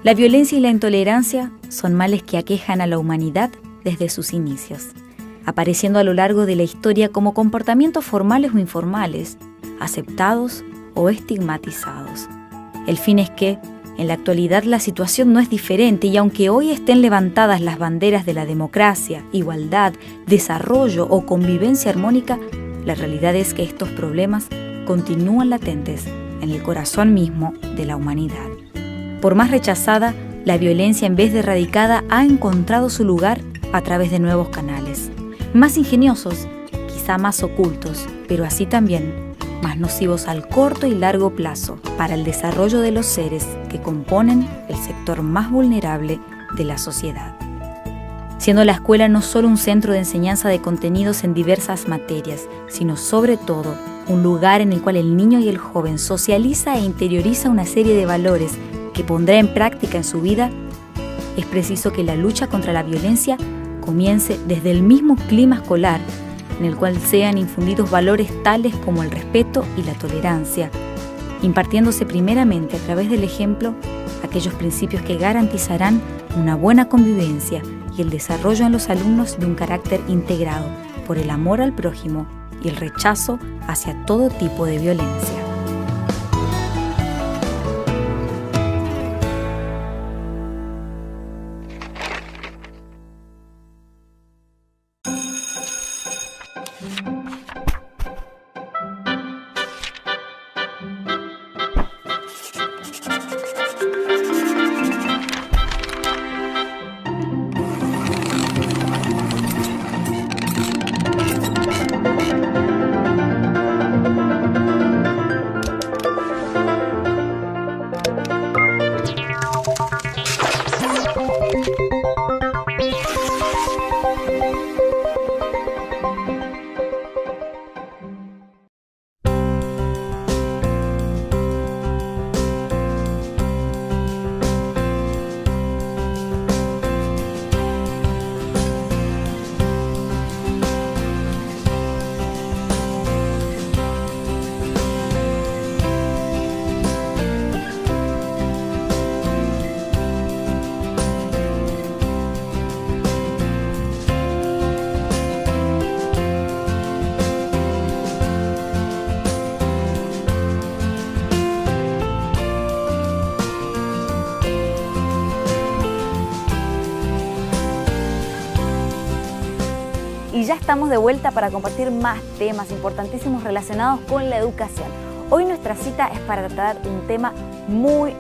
La violencia y la intolerancia son males que aquejan a la humanidad desde sus inicios, apareciendo a lo largo de la historia como comportamientos formales o informales, aceptados o estigmatizados. El fin es que, en la actualidad, la situación no es diferente y aunque hoy estén levantadas las banderas de la democracia, igualdad, desarrollo o convivencia armónica, la realidad es que estos problemas continúan latentes en el corazón mismo de la humanidad. Por más rechazada, la violencia en vez de erradicada ha encontrado su lugar a través de nuevos canales, más ingeniosos, quizá más ocultos, pero así también más nocivos al corto y largo plazo para el desarrollo de los seres que componen el sector más vulnerable de la sociedad. Siendo la escuela no solo un centro de enseñanza de contenidos en diversas materias, sino sobre todo un lugar en el cual el niño y el joven socializa e interioriza una serie de valores que pondrá en práctica en su vida, es preciso que la lucha contra la violencia comience desde el mismo clima escolar, en el cual sean infundidos valores tales como el respeto y la tolerancia, impartiéndose primeramente a través del ejemplo aquellos principios que garantizarán una buena convivencia y el desarrollo en los alumnos de un carácter integrado por el amor al prójimo y el rechazo hacia todo tipo de violencia. Y ya estamos de vuelta para compartir más temas importantísimos relacionados con la educación. Hoy nuestra cita es para tratar un tema muy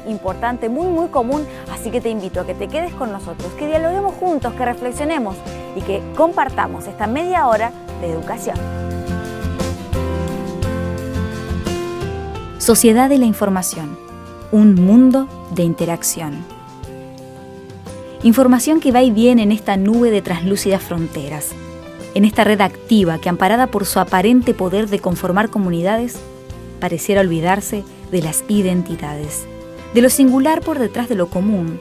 importante, muy común, así que te invito a que te quedes con nosotros, que dialoguemos juntos, que reflexionemos y que compartamos esta media hora de educación. Sociedad de la información, un mundo de interacción. Información que va y viene en esta nube de translúcidas fronteras, en esta red activa que, amparada por su aparente poder de conformar comunidades, pareciera olvidarse de las identidades, de lo singular por detrás de lo común,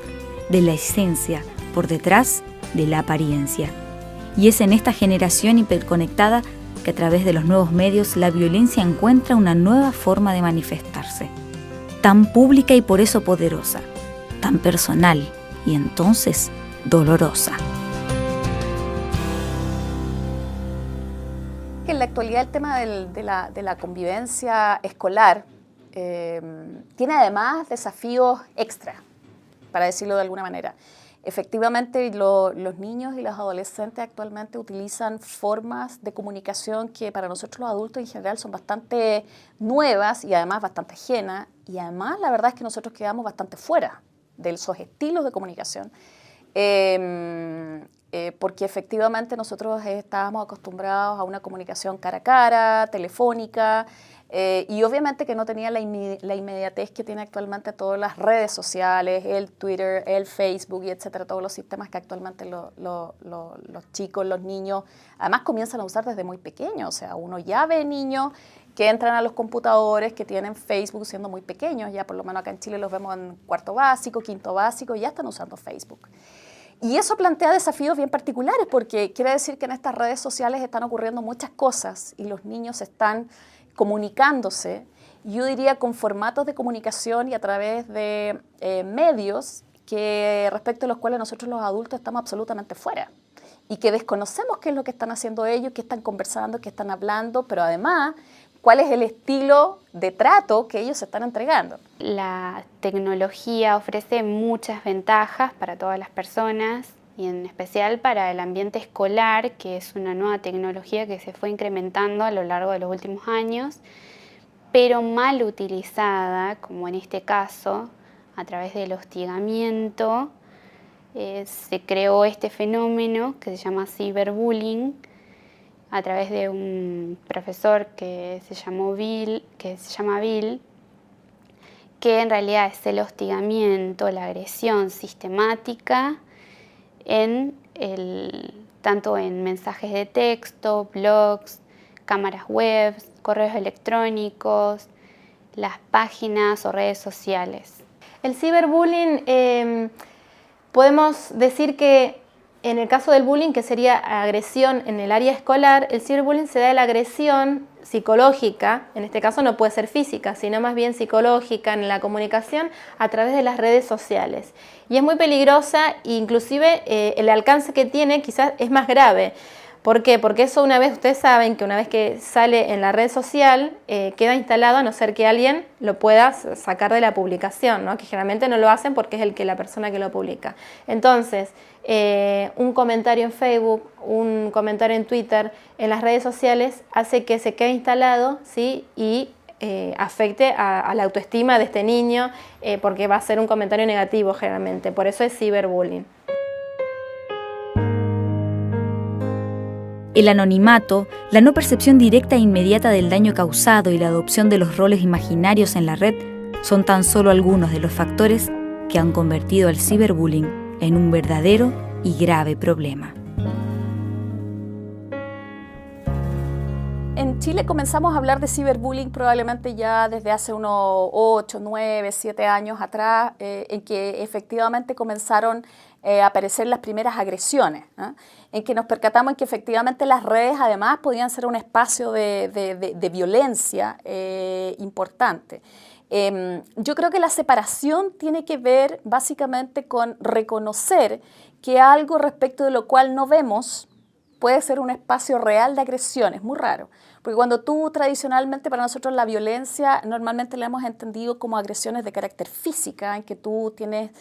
de la esencia por detrás de la apariencia. Y es en esta generación hiperconectada que a través de los nuevos medios la violencia encuentra una nueva forma de manifestarse, tan pública y por eso poderosa, tan personal y entonces dolorosa. En la actualidad el tema de la convivencia escolar tiene además desafíos extra, para decirlo de alguna manera. Efectivamente, los niños y los adolescentes actualmente utilizan formas de comunicación que para nosotros los adultos en general son bastante nuevas y además bastante ajenas, y además la verdad es que nosotros quedamos bastante fuera de esos estilos de comunicación, porque efectivamente nosotros estábamos acostumbrados a una comunicación cara a cara, telefónica, y obviamente que no tenía la inmediatez que tiene actualmente todas las redes sociales, el Twitter, el Facebook y etcétera, todos los sistemas que actualmente los chicos, los niños, además comienzan a usar desde muy pequeños. O sea, uno ya ve niños que entran a los computadores, que tienen Facebook siendo muy pequeños, ya por lo menos acá en Chile los vemos en cuarto básico, quinto básico, ya están usando Facebook. Y eso plantea desafíos bien particulares, porque quiere decir que en estas redes sociales están ocurriendo muchas cosas y los niños están comunicándose yo diría con formatos de comunicación y a través de medios respecto a los cuales nosotros los adultos estamos absolutamente fuera y que desconocemos qué es lo que están haciendo ellos, qué están conversando, qué están hablando, pero además cuál es el estilo de trato que ellos están entregando. La tecnología ofrece muchas ventajas para todas las personas y en especial para el ambiente escolar, que es una nueva tecnología que se fue incrementando a lo largo de los últimos años, pero mal utilizada, como en este caso, a través del hostigamiento, se creó este fenómeno que se llama ciberbullying a través de un profesor que se llama Bill, que en realidad es el hostigamiento, la agresión sistemática tanto en mensajes de texto, blogs, cámaras web, correos electrónicos, las páginas o redes sociales. El ciberbullying, podemos decir que en el caso del bullying, que sería agresión en el área escolar, el ciberbullying se da de la agresión psicológica, en este caso no puede ser física, sino más bien psicológica en la comunicación a través de las redes sociales. Y es muy peligrosa e inclusive el alcance que tiene quizás es más grave. ¿Por qué? Porque eso ustedes saben que una vez que sale en la red social, queda instalado a no ser que alguien lo pueda sacar de la publicación, ¿no? Que generalmente no lo hacen porque es la persona que lo publica. Entonces, un comentario en Facebook, un comentario en Twitter, en las redes sociales, hace que se quede instalado, ¿sí? Y afecte a la autoestima de este niño, porque va a ser un comentario negativo generalmente. Por eso es ciberbullying. El anonimato, la no percepción directa e inmediata del daño causado y la adopción de los roles imaginarios en la red son tan solo algunos de los factores que han convertido al ciberbullying en un verdadero y grave problema. En Chile comenzamos a hablar de ciberbullying probablemente ya desde hace unos 8, 9, 7 años atrás, en que efectivamente comenzaron a aparecer las primeras agresiones, ¿eh? En que nos percatamos en que efectivamente las redes además podían ser un espacio de violencia importante. Yo creo que la separación tiene que ver básicamente con reconocer que algo respecto de lo cual no vemos puede ser un espacio real de agresión. Es muy raro, porque cuando tú tradicionalmente para nosotros la violencia normalmente la hemos entendido como agresiones de carácter física, en que tú tienes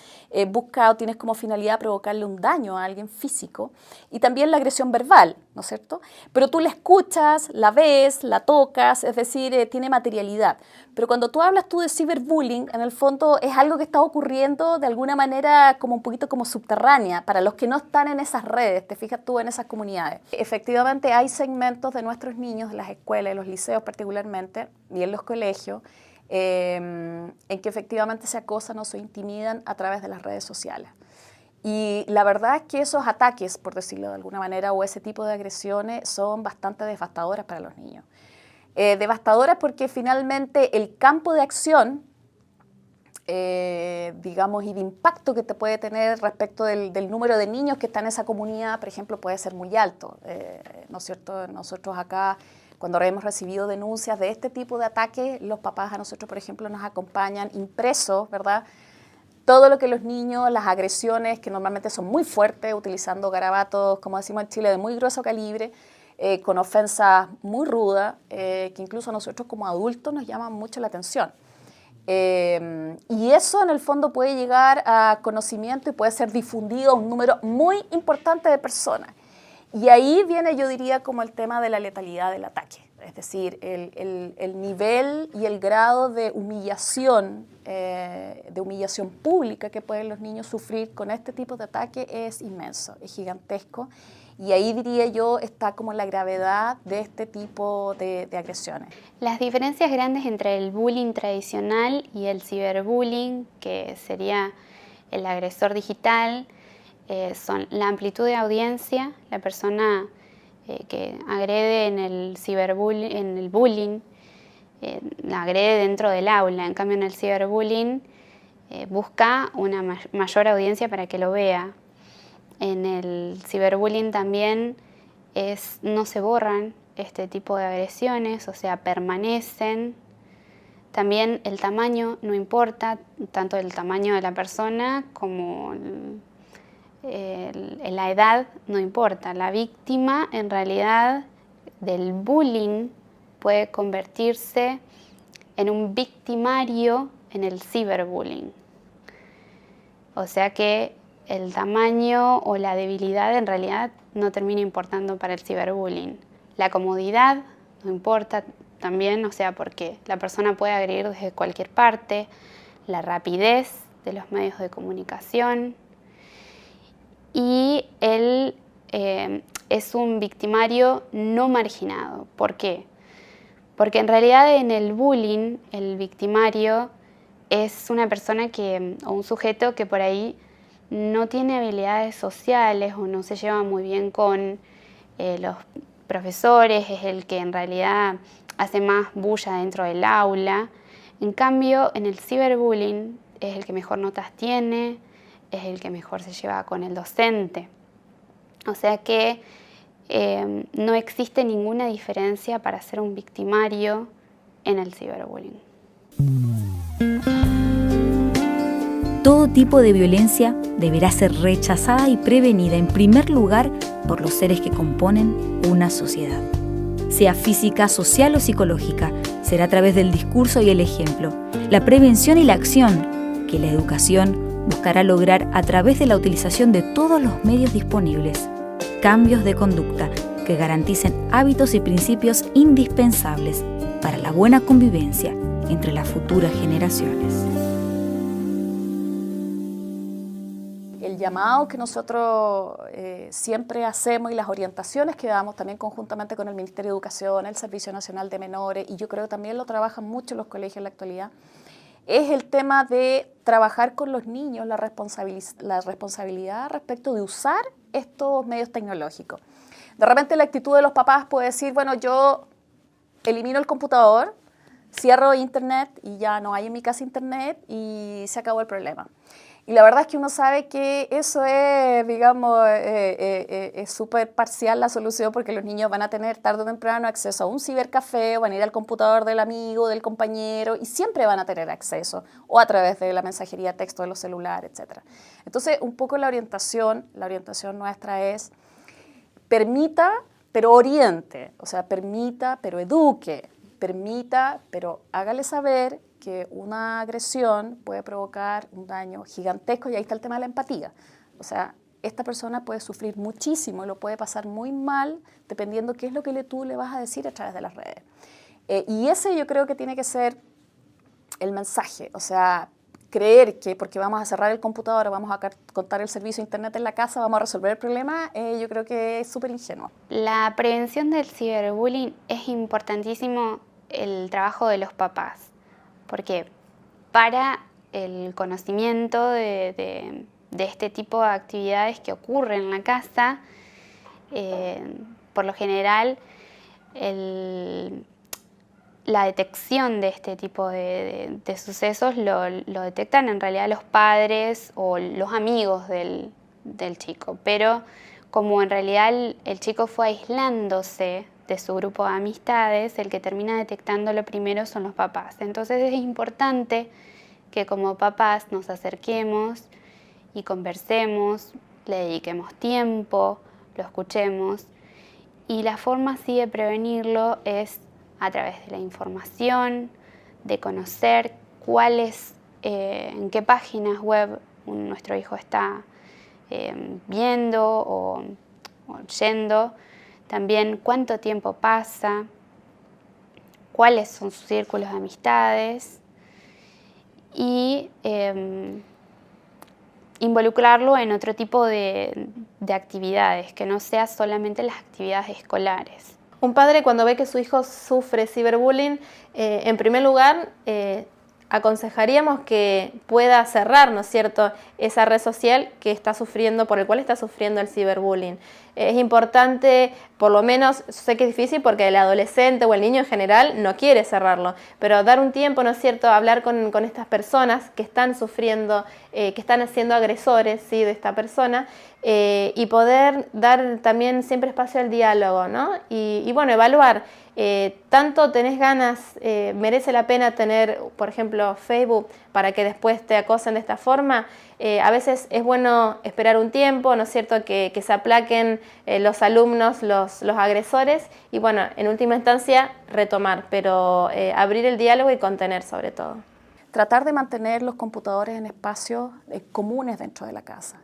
tienes como finalidad provocarle un daño a alguien físico, y también la agresión verbal, ¿no es cierto? Pero tú la escuchas, la ves, la tocas, es decir, tiene materialidad. Pero cuando tú hablas de ciberbullying, en el fondo es algo que está ocurriendo de alguna manera como un poquito como subterránea, para los que no están en esas redes, te fijas tú en esas comunidades. Efectivamente hay segmentos de nuestros niños, de las escuelas, de los liceos particularmente, y en los colegios, en que efectivamente se acosan o se intimidan a través de las redes sociales. Y la verdad es que esos ataques, por decirlo de alguna manera, o ese tipo de agresiones son bastante devastadoras para los niños. Devastadoras porque finalmente el campo de acción, digamos, y de impacto que te puede tener respecto del número de niños que están en esa comunidad, por ejemplo, puede ser muy alto, ¿no es cierto? Nosotros acá, cuando hemos recibido denuncias de este tipo de ataques, los papás a nosotros, por ejemplo, nos acompañan impresos, ¿verdad? Todo lo que los niños, las agresiones, que normalmente son muy fuertes, utilizando garabatos, como decimos en Chile, de muy grueso calibre, con ofensas muy rudas, que incluso a nosotros como adultos nos llaman mucho la atención. Y eso en el fondo puede llegar a conocimiento y puede ser difundido a un número muy importante de personas. Y ahí viene, yo diría, como el tema de la letalidad del ataque. Es decir, el nivel y el grado de humillación pública que pueden los niños sufrir con este tipo de ataque es inmenso, es gigantesco. Y ahí diría yo está como la gravedad de este tipo de agresiones. Las diferencias grandes entre el bullying tradicional y el ciberbullying, que sería el agresor digital, son la amplitud de audiencia. La persona que agrede en el bullying, la agrede dentro del aula. En cambio, en el ciberbullying busca una mayor audiencia para que lo vea. En el ciberbullying también no se borran este tipo de agresiones, o sea, permanecen También el tamaño no importa, tanto el tamaño de la persona como la edad no importa. La víctima en realidad del bullying puede convertirse en un victimario en el ciberbullying. O sea que el tamaño o la debilidad en realidad no termina importando para el ciberbullying. La comodidad no importa también, o sea, porque la persona puede agredir desde cualquier parte, la rapidez de los medios de comunicación, y él es un victimario no marginado. ¿Por qué? Porque en realidad en el bullying el victimario es una persona o un sujeto que por ahí no tiene habilidades sociales o no se lleva muy bien con los profesores, es el que en realidad hace más bulla dentro del aula. En cambio, en el ciberbullying es el que mejor notas tiene, es el que mejor se lleva con el docente. O sea que no existe ninguna diferencia para ser un victimario en el ciberbullying. Todo tipo de violencia deberá ser rechazada y prevenida en primer lugar por los seres que componen una sociedad. Sea física, social o psicológica, será a través del discurso y el ejemplo, la prevención y la acción, que la educación buscará lograr a través de la utilización de todos los medios disponibles, cambios de conducta que garanticen hábitos y principios indispensables para la buena convivencia entre las futuras generaciones. El llamado que nosotros siempre hacemos y las orientaciones que damos también conjuntamente con el Ministerio de Educación, el Servicio Nacional de Menores, y yo creo que también lo trabajan mucho los colegios en la actualidad, es el tema de trabajar con los niños la responsabilidad respecto de usar estos medios tecnológicos. De repente la actitud de los papás puede decir, bueno, yo elimino el computador, cierro internet y ya no hay en mi casa internet y se acabó el problema. Y la verdad es que uno sabe que eso es, digamos, es súper parcial la solución, porque los niños van a tener tarde o temprano acceso a un cibercafé, o van a ir al computador del amigo, del compañero, y siempre van a tener acceso, o a través de la mensajería texto de los celulares, etc. Entonces, un poco la orientación nuestra es permita, pero oriente, o sea, permita, pero eduque, permita, pero hágale saber que una agresión puede provocar un daño gigantesco, y ahí está el tema de la empatía. O sea, esta persona puede sufrir muchísimo y lo puede pasar muy mal dependiendo qué es lo que tú le vas a decir a través de las redes. Y ese yo creo que tiene que ser el mensaje. O sea, creer que porque vamos a cerrar el computador o vamos a cortar el servicio de internet en la casa vamos a resolver el problema, yo creo que es súper ingenuo. La prevención del ciberbullying es importantísimo el trabajo de los papás. Porque para el conocimiento de este tipo de actividades que ocurren en la casa, por lo general la detección de este tipo de sucesos lo detectan en realidad los padres o los amigos del chico. Pero como en realidad el chico fue aislándose de su grupo de amistades, el que termina detectándolo primero son los papás. Entonces es importante que como papás nos acerquemos y conversemos, le dediquemos tiempo, lo escuchemos. Y la forma así de prevenirlo es a través de la información, de conocer en qué páginas web nuestro hijo está viendo o yendo. También cuánto tiempo pasa, cuáles son sus círculos de amistades y involucrarlo en otro tipo de actividades, que no sea solamente las actividades escolares. Un padre, cuando ve que su hijo sufre ciberbullying, en primer lugar aconsejaríamos que pueda cerrar, ¿no es cierto?, esa red social que está sufriendo, por el cual está sufriendo el ciberbullying. es importante, por lo menos, sé que es difícil porque el adolescente o el niño en general no quiere cerrarlo, pero dar un tiempo, ¿no es cierto?, hablar con estas personas que están sufriendo, que están siendo agresores, ¿sí?, de esta persona, y poder dar también siempre espacio al diálogo, ¿no? Y bueno, evaluar. Tanto tenés ganas, merece la pena tener, por ejemplo, Facebook para que después te acosen de esta forma. A veces es bueno esperar un tiempo, ¿no es cierto?, que se aplaquen los alumnos, los agresores, y bueno, en última instancia retomar, pero abrir el diálogo y contener sobre todo. Tratar de mantener los computadores en espacios comunes dentro de la casa.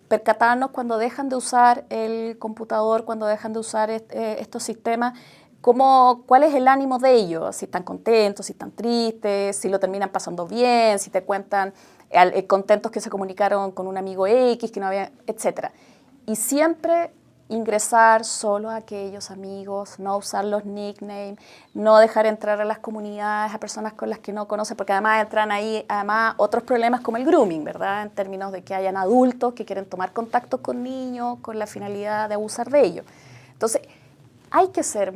Percatarnos cuando dejan de usar el computador, cuando dejan de usar estos sistemas, cuál es el ánimo de ellos, si están contentos, si están tristes, si lo terminan pasando bien, si te cuentan contentos que se comunicaron con un amigo X, que no había, etc. Y siempre ingresar solo a aquellos amigos, no usar los nicknames, no dejar entrar a las comunidades a personas con las que no conocen, porque además entran ahí otros problemas como el grooming, ¿verdad? En términos de que hayan adultos que quieren tomar contacto con niños con la finalidad de abusar de ellos. Entonces, hay que ser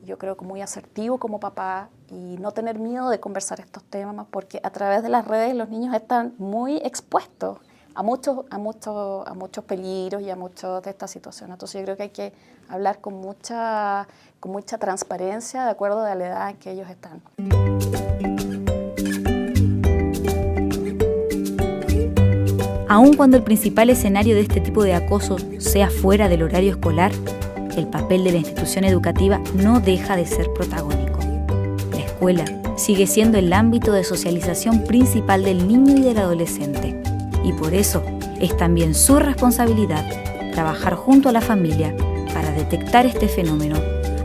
yo creo que muy asertivo como papá y no tener miedo de conversar estos temas, porque a través de las redes los niños están muy expuestos a muchos peligros y a muchas de estas situaciones. Entonces yo creo que hay que hablar con mucha transparencia de acuerdo a la edad en que ellos están. Aun cuando el principal escenario de este tipo de acoso sea fuera del horario escolar, el papel de la institución educativa no deja de ser protagónico. La escuela sigue siendo el ámbito de socialización principal del niño y del adolescente, y por eso es también su responsabilidad trabajar junto a la familia para detectar este fenómeno,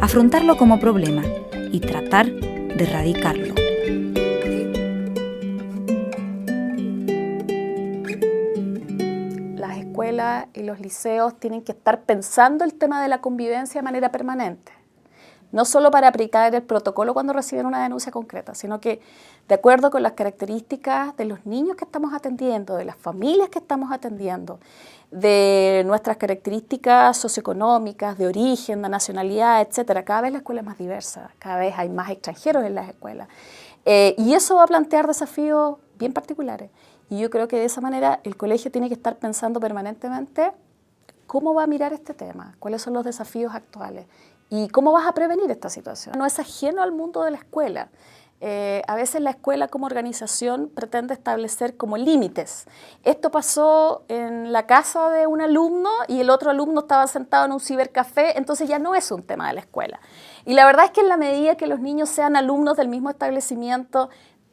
afrontarlo como problema y tratar de erradicarlo. Las escuelas y los liceos tienen que estar pensando el tema de la convivencia de manera permanente. No solo para aplicar el protocolo cuando reciben una denuncia concreta, sino que de acuerdo con las características de los niños que estamos atendiendo, de las familias que estamos atendiendo, de nuestras características socioeconómicas, de origen, de nacionalidad, etc. Cada vez la escuela es más diversa, cada vez hay más extranjeros en las escuelas. Y eso va a plantear desafíos bien particulares. Y yo creo que de esa manera el colegio tiene que estar pensando permanentemente cómo va a mirar este tema, cuáles son los desafíos actuales y cómo vas a prevenir esta situación. No es ajeno al mundo de la escuela. A veces la escuela como organización pretende establecer como límites. Esto pasó en la casa de un alumno y el otro alumno estaba sentado en un cibercafé, entonces ya no es un tema de la escuela. Y la verdad es que en la medida que los niños sean alumnos del mismo establecimiento,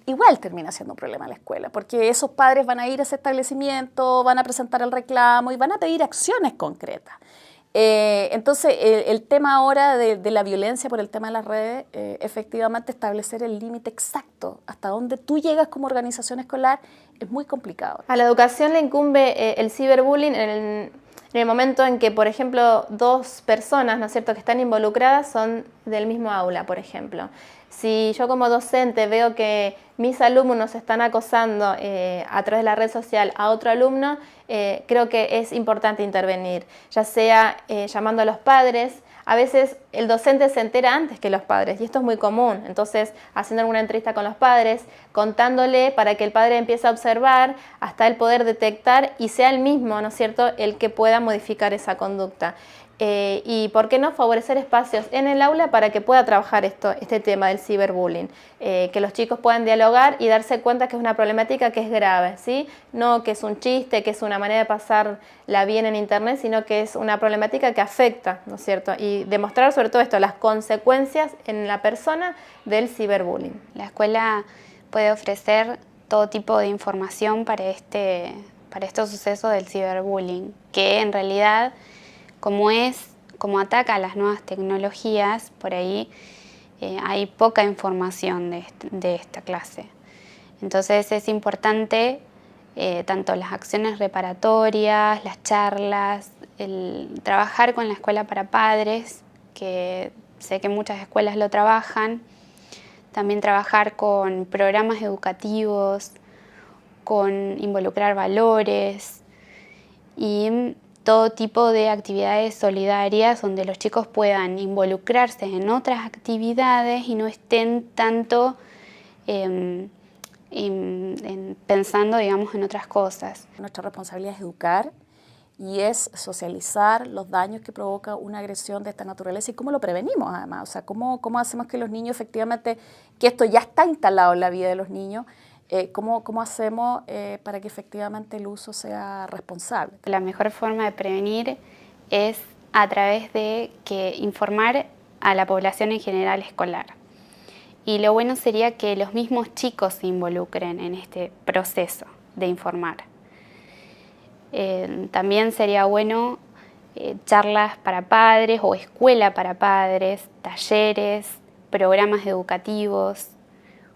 igual termina siendo un problema la escuela, porque esos padres van a ir a ese establecimiento, van a presentar el reclamo y van a pedir acciones concretas. Entonces, el tema ahora de la violencia por el tema de las redes, efectivamente establecer el límite exacto hasta donde tú llegas como organización escolar es muy complicado. A la educación le incumbe el ciberbullying en el momento en que, por ejemplo, dos personas, ¿no es cierto?, que están involucradas son del mismo aula, por ejemplo. Si yo como docente veo que mis alumnos están acosando a través de la red social a otro alumno, creo que es importante intervenir, ya sea llamando a los padres. A veces el docente se entera antes que los padres y esto es muy común, entonces haciendo alguna entrevista con los padres, contándole para que el padre empiece a observar hasta el poder detectar y sea el mismo, ¿no es cierto?, el que pueda modificar esa conducta. Y por qué no favorecer espacios en el aula para que pueda trabajar este tema del ciberbullying, que los chicos puedan dialogar y darse cuenta que es una problemática que es grave, ¿sí? No que es un chiste, que es una manera de pasarla bien en internet, sino que es una problemática que afecta, ¿no es cierto? Y demostrar sobre todo esto, las consecuencias en la persona del ciberbullying. La escuela puede ofrecer todo tipo de información para estos sucesos del ciberbullying, que en realidad como ataca a las nuevas tecnologías, por ahí hay poca información de esta clase. Entonces es importante tanto las acciones reparatorias, las charlas, el trabajar con la escuela para padres, que sé que muchas escuelas lo trabajan, también trabajar con programas educativos, con involucrar valores y todo tipo de actividades solidarias donde los chicos puedan involucrarse en otras actividades y no estén tanto pensando, digamos, en otras cosas. Nuestra responsabilidad es educar y es socializar los daños que provoca una agresión de esta naturaleza y cómo lo prevenimos además, o sea, cómo hacemos que los niños efectivamente, que esto ya está instalado en la vida de los niños, cómo hacemos para que efectivamente el uso sea responsable. La mejor forma de prevenir es a través de informar a la población en general escolar. Y lo bueno sería que los mismos chicos se involucren en este proceso de informar. También sería bueno charlas para padres o escuela para padres, talleres, programas educativos,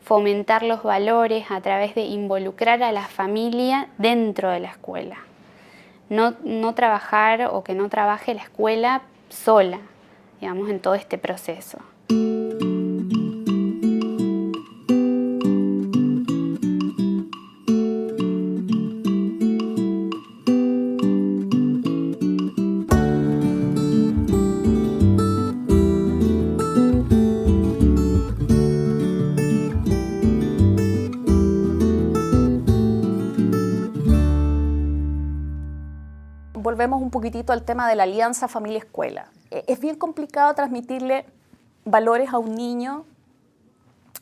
fomentar los valores a través de involucrar a la familia dentro de la escuela. No trabajar o que no trabaje la escuela sola, digamos, en todo este proceso. Volvemos un poquitito al tema de la alianza familia-escuela. Es bien complicado transmitirle valores a un niño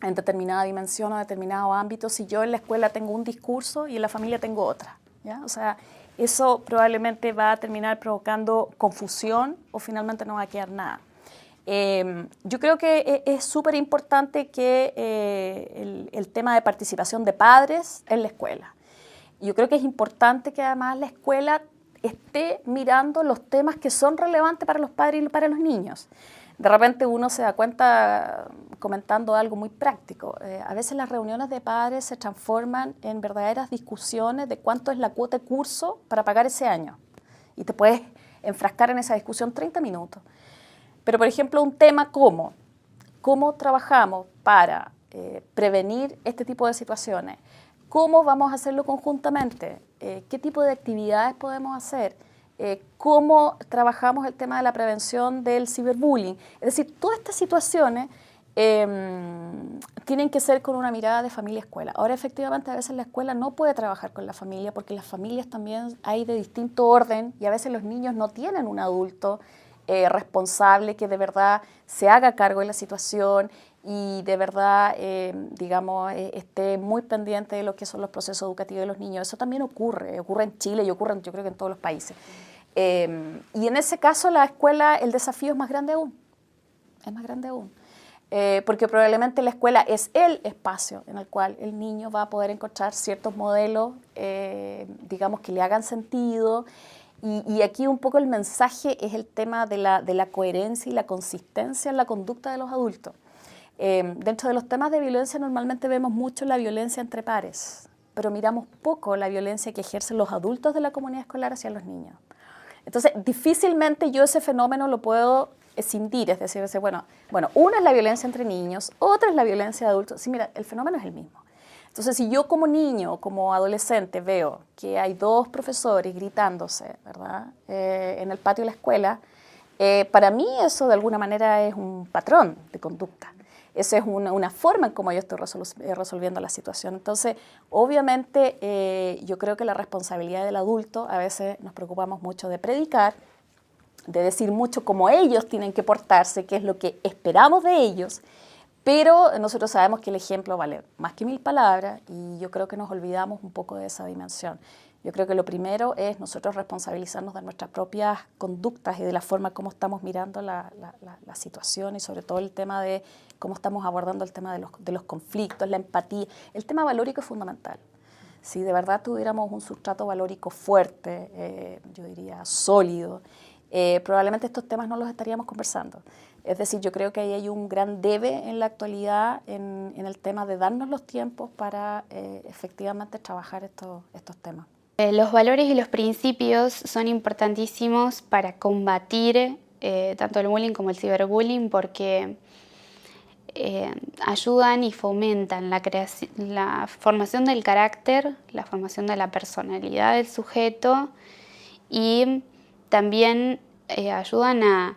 en determinada dimensión o determinado ámbito si yo en la escuela tengo un discurso y en la familia tengo otra, ¿ya? O sea, eso probablemente va a terminar provocando confusión o finalmente no va a quedar nada. Yo creo que es súper importante que el tema de participación de padres en la escuela. Yo creo que es importante que además la escuela esté mirando los temas que son relevantes para los padres y para los niños. De repente uno se da cuenta comentando algo muy práctico. A veces las reuniones de padres se transforman en verdaderas discusiones de cuánto es la cuota de curso para pagar ese año. Y te puedes enfrascar en esa discusión 30 minutos. Pero, por ejemplo, un tema como cómo trabajamos para prevenir este tipo de situaciones. ¿Cómo vamos a hacerlo conjuntamente? ¿Qué tipo de actividades podemos hacer? ¿Cómo trabajamos el tema de la prevención del ciberbullying? Es decir, todas estas situaciones tienen que ser con una mirada de familia-escuela. Ahora, efectivamente, a veces la escuela no puede trabajar con la familia porque las familias también hay de distinto orden y a veces los niños no tienen un adulto responsable que de verdad se haga cargo de la situación y de verdad, digamos, esté muy pendiente de lo que son los procesos educativos de los niños. Eso también ocurre en Chile y ocurre, yo creo que en todos los países. Y en ese caso la escuela, el desafío es más grande aún, porque probablemente la escuela es el espacio en el cual el niño va a poder encontrar ciertos modelos, digamos, que le hagan sentido. Y aquí un poco el mensaje es el tema de la coherencia y la consistencia en la conducta de los adultos. Dentro de los temas de violencia normalmente vemos mucho la violencia entre pares, pero miramos poco la violencia que ejercen los adultos de la comunidad escolar hacia los niños. Entonces, difícilmente yo ese fenómeno lo puedo escindir, es decir, bueno, una es la violencia entre niños, otra es la violencia de adultos. Sí, mira, el fenómeno es el mismo. Entonces, si yo como niño, como adolescente, veo que hay dos profesores gritándose, ¿verdad?, en el patio de la escuela, para mí eso de alguna manera es un patrón de conducta. Esa es una forma en cómo yo estoy resolviendo la situación. Entonces, obviamente, yo creo que la responsabilidad del adulto, a veces nos preocupamos mucho de predicar, de decir mucho cómo ellos tienen que portarse, qué es lo que esperamos de ellos, pero nosotros sabemos que el ejemplo vale más que 1000 palabras y yo creo que nos olvidamos un poco de esa dimensión. Yo creo que lo primero es nosotros responsabilizarnos de nuestras propias conductas y de la forma como estamos mirando la situación y sobre todo el tema de cómo estamos abordando el tema de los conflictos, la empatía. El tema valórico es fundamental. Si de verdad tuviéramos un sustrato valórico fuerte, yo diría sólido, probablemente estos temas no los estaríamos conversando. Es decir, yo creo que ahí hay un gran debe en la actualidad en el tema de darnos los tiempos para efectivamente trabajar estos temas. Los valores y los principios son importantísimos para combatir tanto el bullying como el ciberbullying porque ayudan y fomentan la formación del carácter, la formación de la personalidad del sujeto y también ayudan a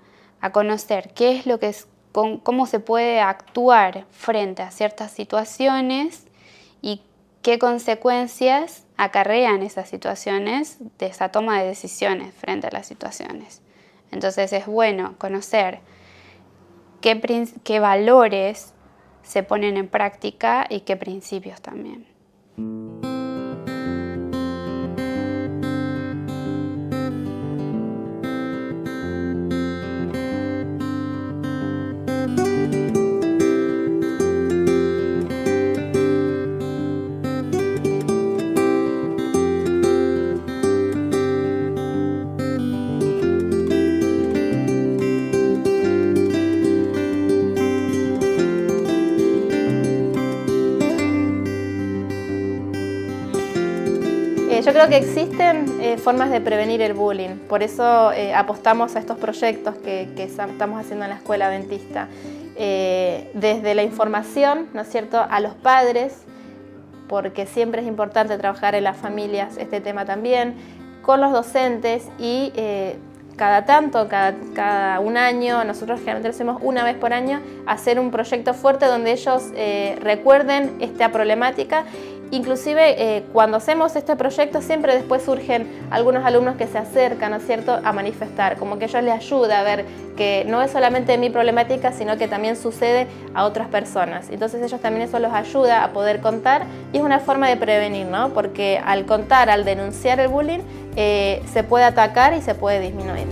conocer qué es lo que es, cómo se puede actuar frente a ciertas situaciones y qué consecuencias acarrean esas situaciones de esa toma de decisiones frente a las situaciones. Entonces es bueno conocer qué valores se ponen en práctica y qué principios también. Yo creo que existen formas de prevenir el bullying, por eso apostamos a estos proyectos que estamos haciendo en la Escuela Adventista. Desde la información, ¿no es cierto?, a los padres, porque siempre es importante trabajar en las familias este tema también, con los docentes y cada tanto, cada un año, nosotros generalmente lo hacemos una vez por año, hacer un proyecto fuerte donde ellos recuerden esta problemática. Inclusive cuando hacemos este proyecto siempre después surgen algunos alumnos que se acercan, ¿no es cierto?, a manifestar, como que ellos les ayuda a ver que no es solamente mi problemática, sino que también sucede a otras personas. Entonces ellos también eso los ayuda a poder contar y es una forma de prevenir, ¿no?, porque al contar, al denunciar el bullying, se puede atacar y se puede disminuir.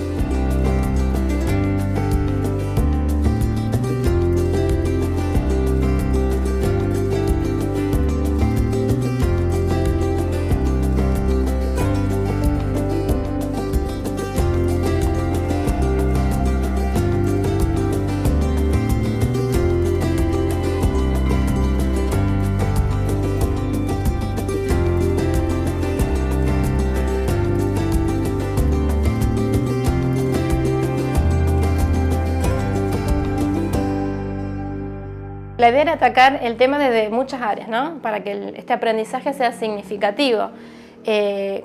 La idea era atacar el tema desde muchas áreas, ¿no?, para que este aprendizaje sea significativo.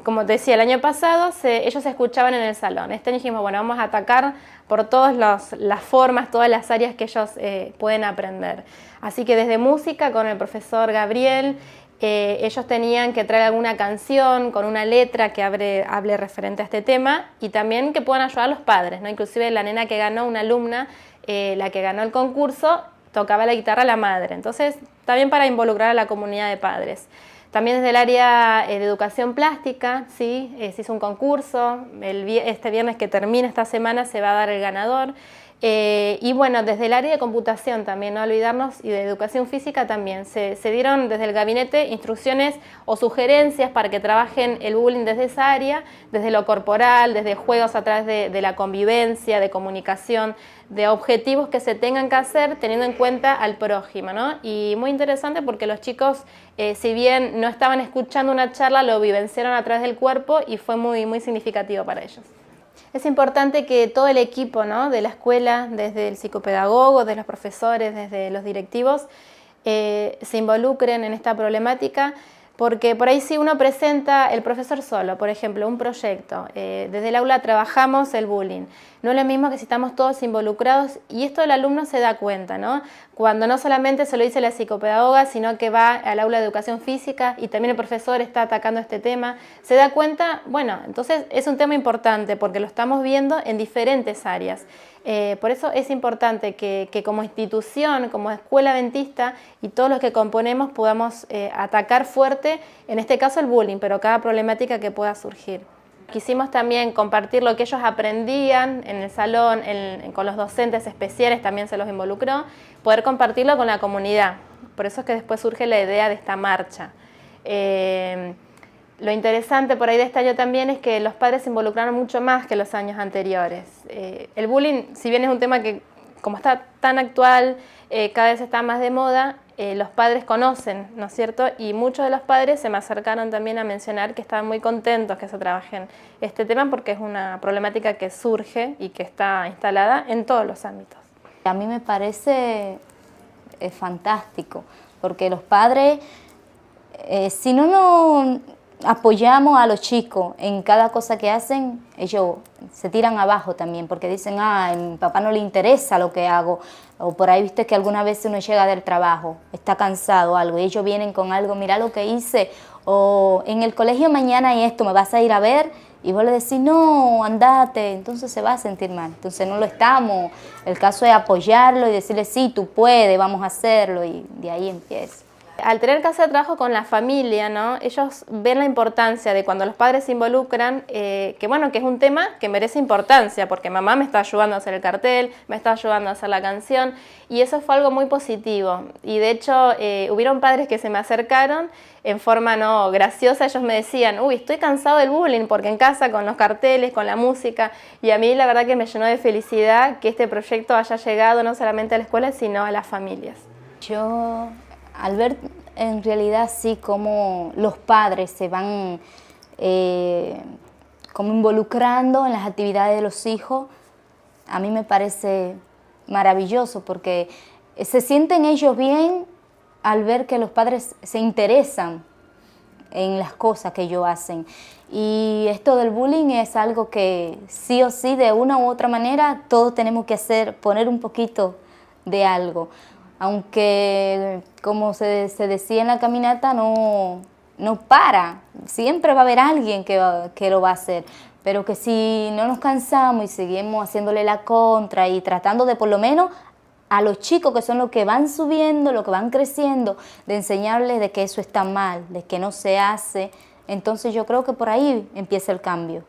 Como te decía, el año pasado ellos se escuchaban en el salón. Este año dijimos, bueno, vamos a atacar por todas las formas, todas las áreas que ellos pueden aprender. Así que desde música, con el profesor Gabriel, ellos tenían que traer alguna canción con una letra que hable referente a este tema y también que puedan ayudar a los padres, ¿no? Inclusive la nena que ganó, una alumna, la que ganó el concurso, tocaba la guitarra la madre. Entonces, también para involucrar a la comunidad de padres. También desde el área de educación plástica, ¿sí? Se hizo un concurso, este viernes que termina esta semana se va a dar el ganador. Y bueno, desde el área de computación también, no olvidarnos, y de educación física también. Se dieron desde el gabinete instrucciones o sugerencias para que trabajen el bullying desde esa área, desde lo corporal, desde juegos a través de la convivencia, de comunicación, de objetivos que se tengan que hacer teniendo en cuenta al prójimo, ¿no? Y muy interesante porque los chicos, si bien no estaban escuchando una charla, lo vivenciaron a través del cuerpo y fue muy, muy significativo para ellos. Es importante que todo el equipo, ¿no?, de la escuela, desde el psicopedagogo, desde los profesores, desde los directivos, se involucren en esta problemática, porque por ahí si uno presenta el profesor solo, por ejemplo, un proyecto, desde el aula trabajamos el bullying, no es lo mismo que si estamos todos involucrados, y esto el alumno se da cuenta, ¿no? Cuando no solamente se lo dice la psicopedagoga, sino que va al aula de educación física y también el profesor está atacando este tema, se da cuenta, bueno, entonces es un tema importante porque lo estamos viendo en diferentes áreas. Por eso es importante que como institución, como escuela adventista y todos los que componemos podamos atacar fuerte, en este caso el bullying, pero cada problemática que pueda surgir. Quisimos también compartir lo que ellos aprendían en el salón, con los docentes especiales, también se los involucró, poder compartirlo con la comunidad. Por eso es que después surge la idea de esta marcha. Lo interesante por ahí de este año también es que los padres se involucraron mucho más que los años anteriores. El bullying, si bien es un tema que, como está tan actual, cada vez está más de moda, los padres conocen, ¿no es cierto? Y muchos de los padres se me acercaron también a mencionar que estaban muy contentos que se trabaje en este tema porque es una problemática que surge y que está instalada en todos los ámbitos. A mí me parece fantástico, porque los padres, si no apoyamos a los chicos en cada cosa que hacen, ellos se tiran abajo también porque dicen, a mi papá no le interesa lo que hago, o por ahí viste que alguna vez uno llega del trabajo, está cansado o algo, y ellos vienen con algo, mira lo que hice, o en el colegio mañana hay esto, ¿me vas a ir a ver? Y vos le decís, no, andate, entonces se va a sentir mal, entonces no lo estamos, el caso es apoyarlo y decirle, sí, tú puedes, vamos a hacerlo, y de ahí empieza. Al tener que hacer trabajo con la familia, ¿no? Ellos ven la importancia de cuando los padres se involucran, que bueno, que es un tema que merece importancia, porque mamá me está ayudando a hacer el cartel, me está ayudando a hacer la canción, y eso fue algo muy positivo. Y de hecho, hubieron padres que se me acercaron en forma no graciosa, ellos me decían, uy, estoy cansado del bullying, porque en casa con los carteles, con la música, y a mí la verdad que me llenó de felicidad que este proyecto haya llegado no solamente a la escuela, sino a las familias. Yo, al ver en realidad sí cómo los padres se van como involucrando en las actividades de los hijos, a mí me parece maravilloso porque se sienten ellos bien al ver que los padres se interesan en las cosas que ellos hacen. Y esto del bullying es algo que sí o sí, de una u otra manera, todos tenemos que hacer, poner un poquito de algo. Aunque, como se decía en la caminata, no para. Siempre va a haber alguien que lo va a hacer. Pero que si no nos cansamos y seguimos haciéndole la contra y tratando de por lo menos a los chicos que son los que van subiendo, los que van creciendo, de enseñarles de que eso está mal, de que no se hace, entonces yo creo que por ahí empieza el cambio.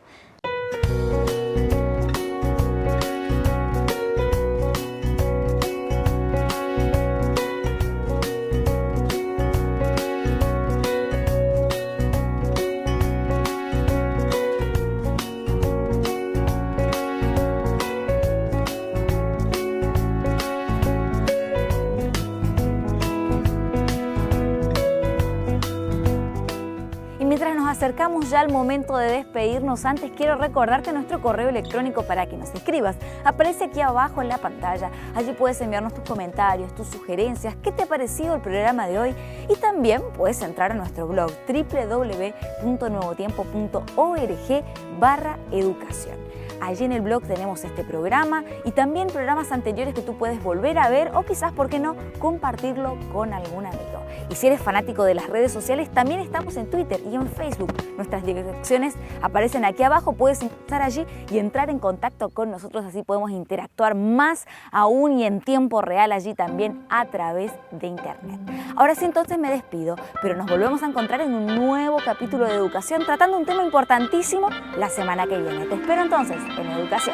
Mientras nos acercamos ya al momento de despedirnos, antes quiero recordarte nuestro correo electrónico para que nos escribas. Aparece aquí abajo en la pantalla. Allí puedes enviarnos tus comentarios, tus sugerencias, qué te ha parecido el programa de hoy, y también puedes entrar a nuestro blog www.nuevotiempo.org/educación. Allí en el blog tenemos este programa y también programas anteriores que tú puedes volver a ver o quizás, ¿por qué no?, compartirlo con algún amigo. Y si eres fanático de las redes sociales, también estamos en Twitter y en Facebook. Nuestras direcciones aparecen aquí abajo, puedes estar allí y entrar en contacto con nosotros, así podemos interactuar más aún y en tiempo real allí también a través de internet. Ahora sí, entonces me despido, pero nos volvemos a encontrar en un nuevo capítulo de Educación tratando un tema importantísimo la semana que viene. Te espero entonces en Educación.